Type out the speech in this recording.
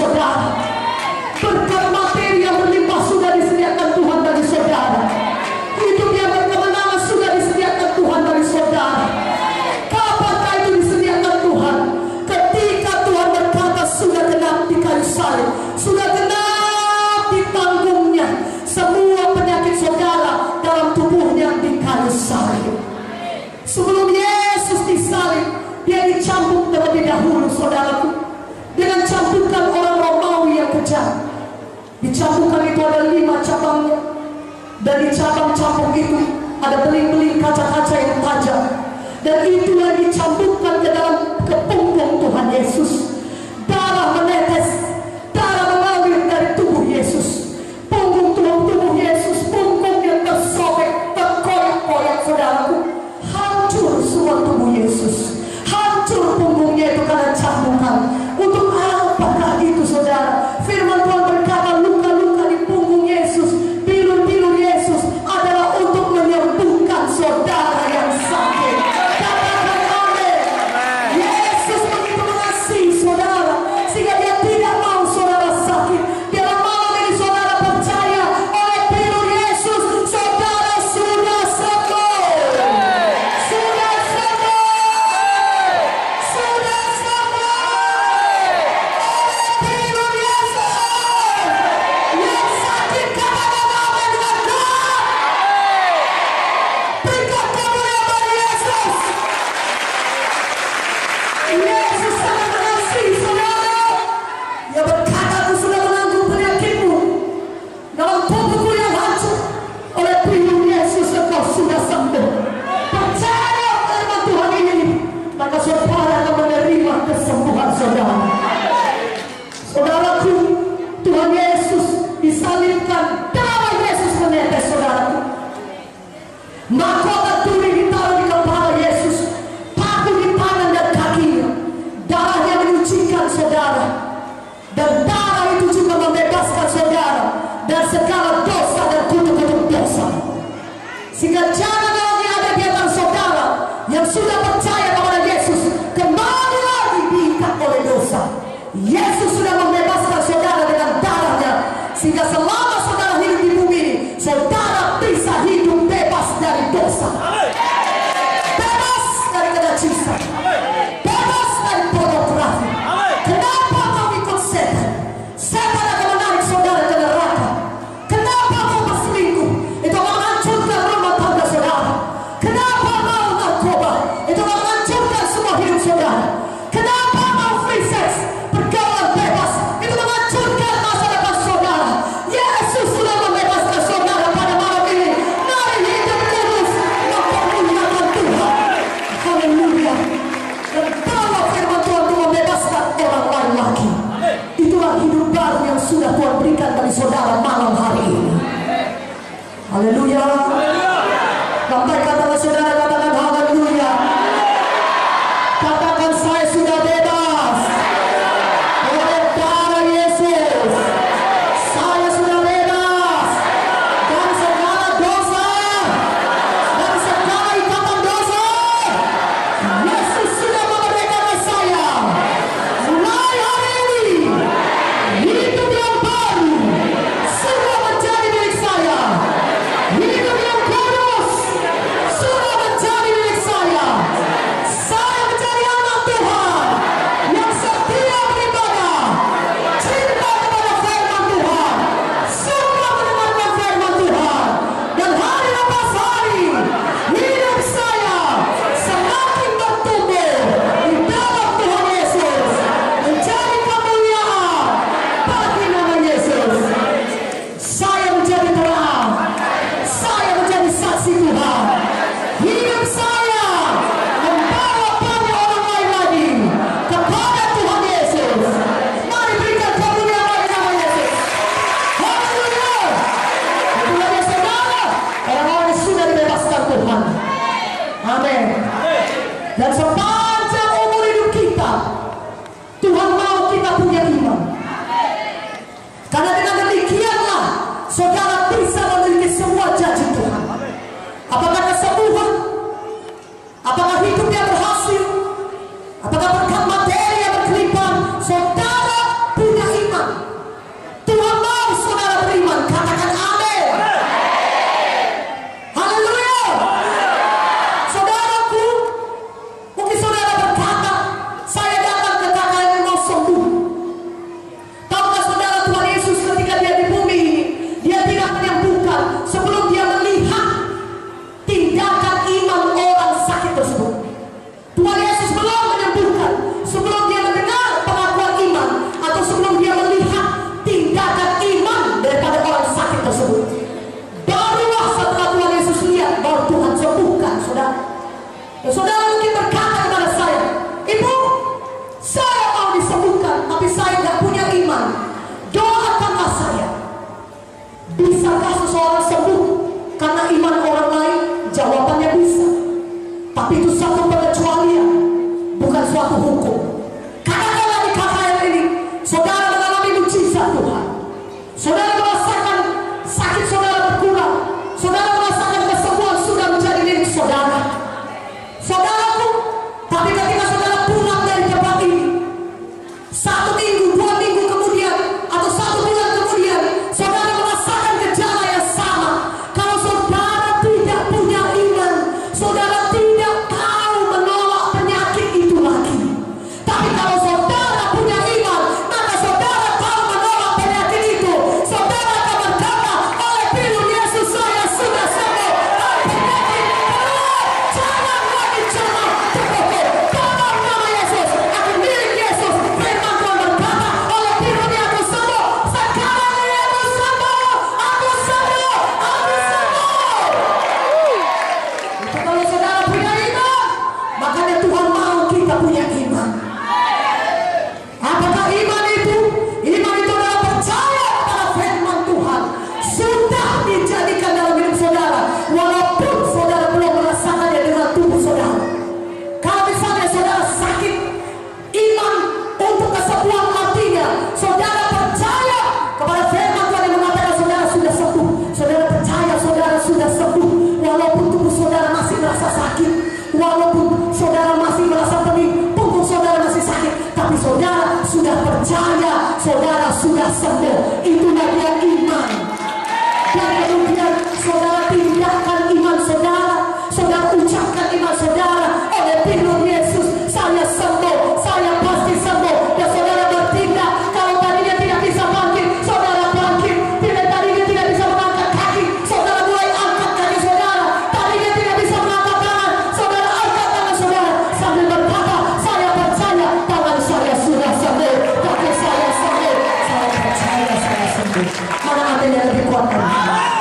saudara. Berkat materi yang berlimpah sudah disediakan Tuhan bagi saudara. Hidup yang berkemenangan sudah disediakan Tuhan bagi saudara. Kapankah itu disediakan Tuhan? Ketika Tuhan berkata sudah genap di kayu salib, sudah genap ditanggungnya semua penyakit saudara dalam tubuhnya di kayu salib. Sebelum Yesus disalib, dia dicambuk terlebih dahulu, saudaraku, dengan cambukan orang Romawi yang kejam. Dicambukkan itu ada 5 cabangnya, dan di cabang-cambuk itu ada beling-beling kaca-kaca yang tajam, dan itulah dicambukkan ke dalam punggung Tuhan Yesus. Darah menetes, darah mengalir dari tubuh Yesus. Punggung tubuh Yesus, punggung yang tersobek, terkoyak-koyak, saudaraku. Hancur semua tubuh Yesus, hancur punggungnya itu karena cambukan. Untuk apakah itu, saudara? Firman Tuhan berkata luka-luka di punggung Yesus, bilur-bilur Yesus adalah untuk menyembuhkan saudara yang sakit. Katakan amin. Yesus begitu mengasihi saudara sehingga dia tidak mau saudara sakit. Dalam malam ini saudara percaya oleh bilur Yesus saudara sudah sembuh. Sudah sembuh. Sudah sembuh. Bilur Yesus yang sakit, katakan amin dengan doa. Berikan kemuliaan bagi Yesus. Yesus sangat mengasihi saudara. Dia berkata, aku sudah menanggung penyakitmu dalam tubuhku yang hancur. Oleh bilur Yesus engkau sudah sembuh. Percaya firman Tuhan ini, maka saudara akan menerima kesembuhan saudara. Saudaraku, Tuhan Yesus disalibkan, darah Yesus menetes, saudaraku. Mahkota duri ditaruh di kepala Yesus, paku ditangan dan kakinya. Darahnya menyucikan saudara, dan darah itu juga membebaskan saudara dari segala dosa dan kutuk-kutuk dosa. Sehingga jangan lagi ada di antara saudara yang sudah percaya kepada Yesus kembali lagi diikat oleh dosa. Yesus sudah membebaskan saudara dengan darahnya, sehingga selama saudara hidup di bumi ini, saudara bisa hidup bebas dari dosa, bebas dari kenajisan, bebas dari pornografi. Kenapa kau ikut setan? Setan akan menarik saudara ke neraka. Kenapa kau berselingkuh? Itu akan menghancurkan rumah tangga saudara. Kenapa mau narkoba? Itu akan menghancurkan semua hidup saudara. Kenapa mau free sex, pergaulan bebas? Itu menghancurkan masa depan saudara. Yesus sudah membebaskan saudara pada malam ini. Mari hidup kudus, mempermuliakan Tuhan. Haleluya. Dan bawa firman Tuhan untuk membebaskan orang lain lagi. Itulah hidup baru yang sudah Tuhan berikan bagi saudara malam hari ini. Haleluya. Sampai katakan saudara, katakan haleluya. Katakan saya sudah bebas oleh darah Yesus. Saya sudah bebas dari segala dosa, dari segala ikatan dosa. Yesus sudah memerdekakan saya. Mulai hari ini hidup yang baru sudah menjadi milik saya. Hidup yang kudus sudah menjadi milik saya. Saya menjadi anak Tuhan yang setia beribadah, cinta kepada firman Tuhan, suka mendengarkan firman Tuhan. Dan hari lepas hari hidup saya semakin bertumbuh di dalam Tuhan Yesus, menjadi kemuliaan bagi nama Yesus. Saya menjadi terang, saya menjadi saksi Tuhan. Hidup saya membawa banyak orang lain lagi kepada Tuhan Yesus. Mari berikan kemuliaan bagi nama Yesus. Haleluya. Itulah dia saudara, orang-orang yang sudah dibebaskan Tuhan. Amin. Dan sepanjang umur hidup kita, Tuhan mau kita punya iman. Karena dengan demikianlah saudara bisa memiliki semua janji Tuhan. Apakah kesembuhan? Apakah hidup yang berhasil? Apakah berkat materi yang berkelimpahan? Saudara punya iman. bisakah seseorang sembuh karena iman orang lain? Jawabannya bisa. Tapi itu satu pengecualian, bukan suatu hukum. Kadang-kadang di KKR ini, saudara mengalami mujizat Tuhan. Saudara merasakan sakit saudara berkurang. Saudara merasakan kesembuhan sudah menjadi milik saudara. Saudaraku, tapi ketika saudara pulang dari tempat ini, 1 minggu, 2 minggu kemudian, atau 1 bulan kemudian, saudara merasakan gejala yang sama. Kalau saudara tidak punya iman, saudara tidak tahu menolak penyakit itu lagi. Tapi kalau saudara punya iman, maka saudara tahu menolak penyakit itu. Saudara akan berkata, oleh firman Yesus saya sudah sembuh. Penyakit jangan lagi jangan terpukul. Dalam nama Yesus, aku milik Yesus. Firman Tuhan berkata, oleh firman aku sembuh. Sekarang ini aku sembuh. Aku sembuh. Aku sembuh. Itu kalau saudara punya iman, makanya Tuhan mau kita punya iman. Apakah iman itu? Iman itu adalah percaya pada firman Tuhan. Sudah dijadikan dalam hidup saudara, walaupun saudara belum merasakannya dengan tubuh saudara. Kalau misalnya saudara sakit, iman untuk kesembuhan artinya saudara percaya kepada firman Tuhan yang mengatakan saudara sudah sembuh. Saudara percaya saudara sudah sembuh, walaupun tubuh saudara masih merasa sakit, walaupun saudara masih merasa pening, punggung saudara masih sakit, tapi saudara sudah percaya saudara sudah sembuh. Itulah dia iman. Dan kemudian saudara tindakan iman saudara, saudara ucapkan iman saudara oleh firman Yesus, saya sembuh, saya pasti sembuh. Dan saudara bertindak. Kalau tadinya tidak bisa bangkit, saudara bangkit. Tidak tadinya tidak bisa mengangkat kaki, saudara mulai angkat kaki saudara. Tadinya tidak bisa mengangkat tangan, saudara angkat tangan saudara sambil berkata, saya percaya tangan saya sudah sembuh, kaki saya sembuh, saya percaya saya sembuh. Mana ada yang lebih kuat dari